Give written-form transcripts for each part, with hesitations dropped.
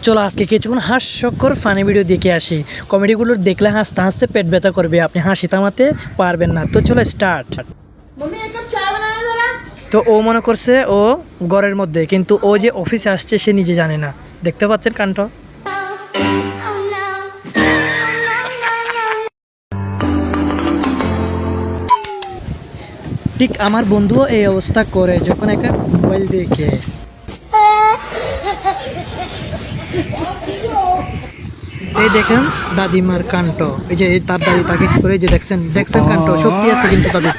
চলো আজকে কিছুক্ষণ হাস্যকর ফানি ভিডিও দেখে আসি। কমেডিগুলো দেখলে হাসতে হাসতে পেট ব্যথা করবে, আপনি হাসি থামাতে পারবেন না। তো চলো স্টার্ট। তো ও মনে করছে ও ঘরের মধ্যে, কিন্তু ও যে অফিসে আসছে সে নিজে জানে না। দেখতে পাচ্ছেন কাণ্ড। ঠিক আমার বন্ধুও এই অবস্থা করে যখন একটা মোবাইল দেখে। এই দেখেন দাদিমার কাণ্ড, এই যে তার দাদি তাকে করে যে দেখছেন কাণ্ড, শক্তি আছে কিন্তু দাদির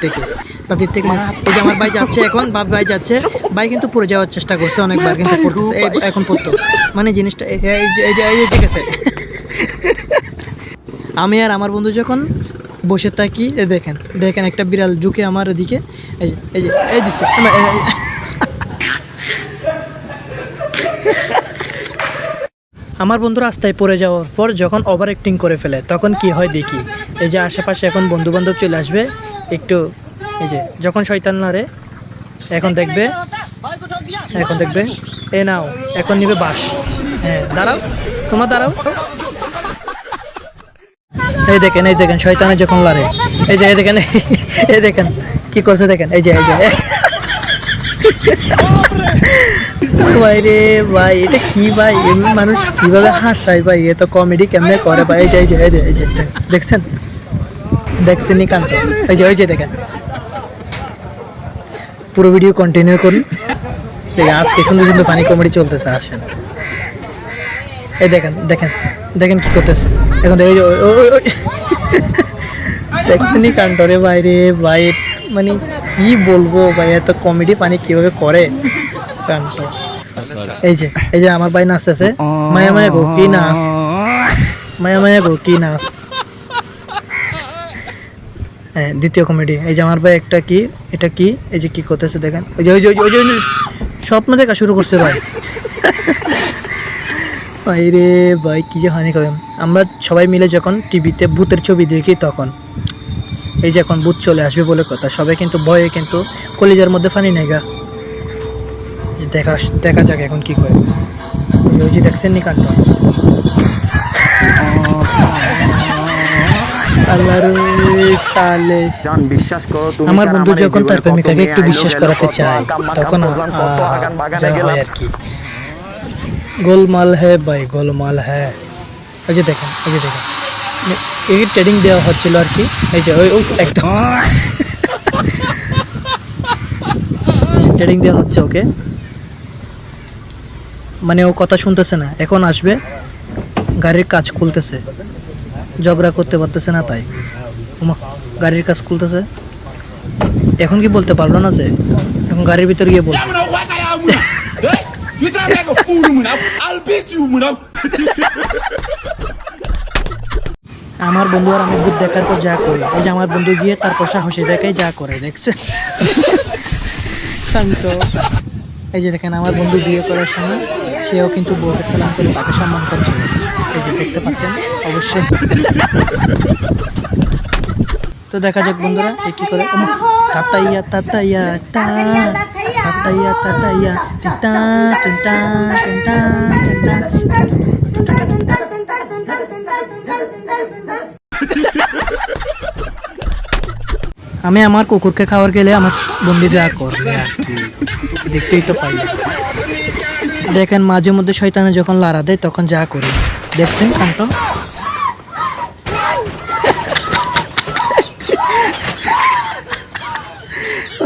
থেকে এই যে আমার ভাই যাচ্ছে এখন, ভাই যাচ্ছে, ভাই কিন্তু পড়ে যাওয়ার চেষ্টা করছে অনেকবার, কিন্তু পড়তেছে এখন পড়তো, মানে জিনিসটা এই যে ঠিক আছে। আমি আর আমার বন্ধু যখন বসে থাকি, দেখেন একটা বিড়াল ঝুঁকে আমার ওদিকে, এই দিচ্ছে। আমার বন্ধু রাস্তায় পড়ে যাওয়ার পর যখন ওভার অ্যাক্টিং করে ফেলে তখন কি হয় দেখি। এই যে আশেপাশে এখন বন্ধু বান্ধব চলে আসবে একটু, এই যে যখন শয়তান নারে এখন দেখবে এ নাও, এখন নিবে বাস। হ্যাঁ দাঁড়াও, তোমার দাঁড়াও। এই দেখেন শয়তানে যখন লারে, এই যে দেখেন কি করছে, দেখেন এই যে ভাই রে ভাই, এটা কি ভাই, এমনি মানুষ কিভাবে হাসায় ভাই, এ তো কমেডি কেমনে করে ভাই। এই যে দেখছেন নি কাণ্ড, ওই যে দেখেন। পুরো ভিডিও কন্টিনিউ করুন, দেখেন আজকে সুন্দর সুন্দর ফানি কমেডি চলতেছে। আসেন এই দেখেন কি করতেছে এখন, দেখছেন নি কাণ্ড রে ভাই রে ভাই, মানে কি বলবো ভাই, এত কমেডি ফানি কিভাবে করে কাণ্ড। এই যে আমার ভাই নাচতেছে, মায়া গো কি নাচ। হ্যাঁ দ্বিতীয় কমেডি। এই যে আমার ভাই এটা কি এই যে কি করতেছে দেখেন, ওই যে স্বপ্ন দেখা শুরু করছে ভাই। ভাই রে ভাই কি যে হানি করেন। আমরা সবাই মিলে যখন টিভিতে ভূতের ছবি দেখি তখন এই যে এখন ভূত চলে আসবে বলে কথা, সবাই কিন্তু ভয়ে কিন্তু কলিজার মধ্যে ফানি নাই গা। দেখা যাক এখন কি করে। ওই যে দেখছেন নি কাণ্ড। আমার বন্ধু যখন তার প্রেমিকাকে একটু বিশ্বাস করাতে চায় তখন যা হয় আর কি। গোলমাল হ্যাঁ ভাই, গোলমাল হ্যাঁ। এই যে দেখেন এই ট্রেডিং দেওয়া হচ্ছিল আর কি। এই যে ওই একটা ট্রেডিং দেওয়া হচ্ছে ওকে, মানে ও কথা শুনতেছে না, এখন আসবে গাড়ির কাজ খুলতেছে, ঝগড়া করতে পারতেছে না তাই গাড়ির কাজ খুলতেছে। এখন কি বলতে পারলো না যে এখন গাড়ির ভিতরে গিয়ে বলবে। আমার বন্ধু আর আমি ভূত দেখার পর যা করি, এই যে আমার বন্ধু গিয়ে তারপর সাহসী দেখাই যা করে, দেখছে শান্ত। এই যে দেখেন আমার বন্ধু বিয়ে করার সময় সেও কিন্তু বউকে সালাম করে তাকে সম্মান করছিল, এই যে দেখতে পাচ্ছেন অবশ্যই। তো দেখা যাক বন্ধুরা এই কি করে। তাতাইয়া তাতাইয়া তা তাতাইয়া তাতাইয়া টা টা টা আমি আমার কুকুরকে খাবার গেলে আমার বন্ধু যা করবে আর কি, দেখতেই তো পাই। দেখেন মাঝে মধ্যে শয়তানে যখন লাড়া দেয় তখন যা করে, দেখছেন কাণ্ড।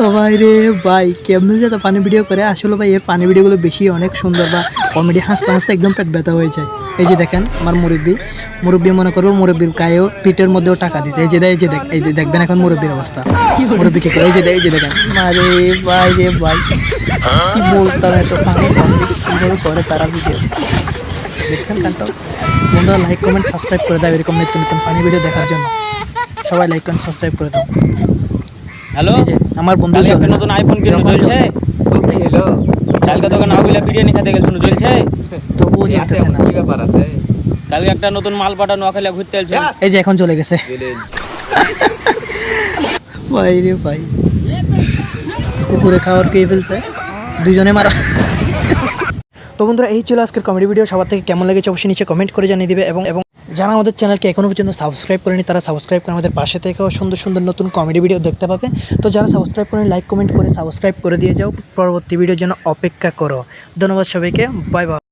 ও ভাই রে ভাই, কেমন যে পানি ভিডিও করে, আসলে ভাই এই পানি ভিডিওগুলো বেশি অনেক সুন্দর বা কমেডি, হাসতে হাসতে একদম পেট ব্যথা হয়ে যায়। এই যে দেখেন আমার মুরব্বী মনে করবো মুরব্বীর গায়েও পিঠের মধ্যেও টাকা দিচ্ছে। এই যে দেখবেন এখন মুরব্বীর অবস্থা, মুরব্বী কে করে, এই যে দেখেন মারে ভাই রে ভাই, কি বলতাম, এত পানি কীভাবে করে তারা ভিডিও, দেখছেন কাণ্ড। বন্ধুরা লাইক কমেন্ট সাবস্ক্রাইব করে দাও এরকম নিত্য নতুন ফানি ভিডিও দেখার জন্য। সবাই লাইক কমেন্ট সাবস্ক্রাইব করে দাও। হ্যালো, আমার বন্ধু নতুন আইফোন কিনে চলছে, হ্যালো কালকে দোকানে আগুলা বিরিয়ানি খেতে গেল, চলছে তবুও চলতেছে না, কি ব্যাপার আছে। কালকে একটা নতুন মাল পাঠানো নোয়াখালী ঘুরতে চলছে, এই যে এখন চলে গেছে। ভাই রে ভাই, কুকুরে খাওয়ার খেয়ে ফেলছে, দুজনে মারা। তো বন্ধুরা এই ছিল আজকের কমেডি ভিডিও। সবার থেকে কেমন লেগেছে অবশ্যই নিচে কমেন্ট করে জানিয়ে দিবে এবং যারা আমাদের চ্যানেলকে এখনও পর্যন্ত সাবস্ক্রাইব করেনি তারা সাবস্ক্রাইব করে আমাদের পাশে থেকেও সুন্দর সুন্দর নতুন কমেডি ভিডিও দেখতে পাবে। তো যারা সাবস্ক্রাইব করেন লাইক কমেন্ট করে সাবস্ক্রাইব করে দিয়ে যাও, পরবর্তী ভিডিওর জন্য অপেক্ষা করো। ধন্যবাদ সবাইকে, বাই বাই।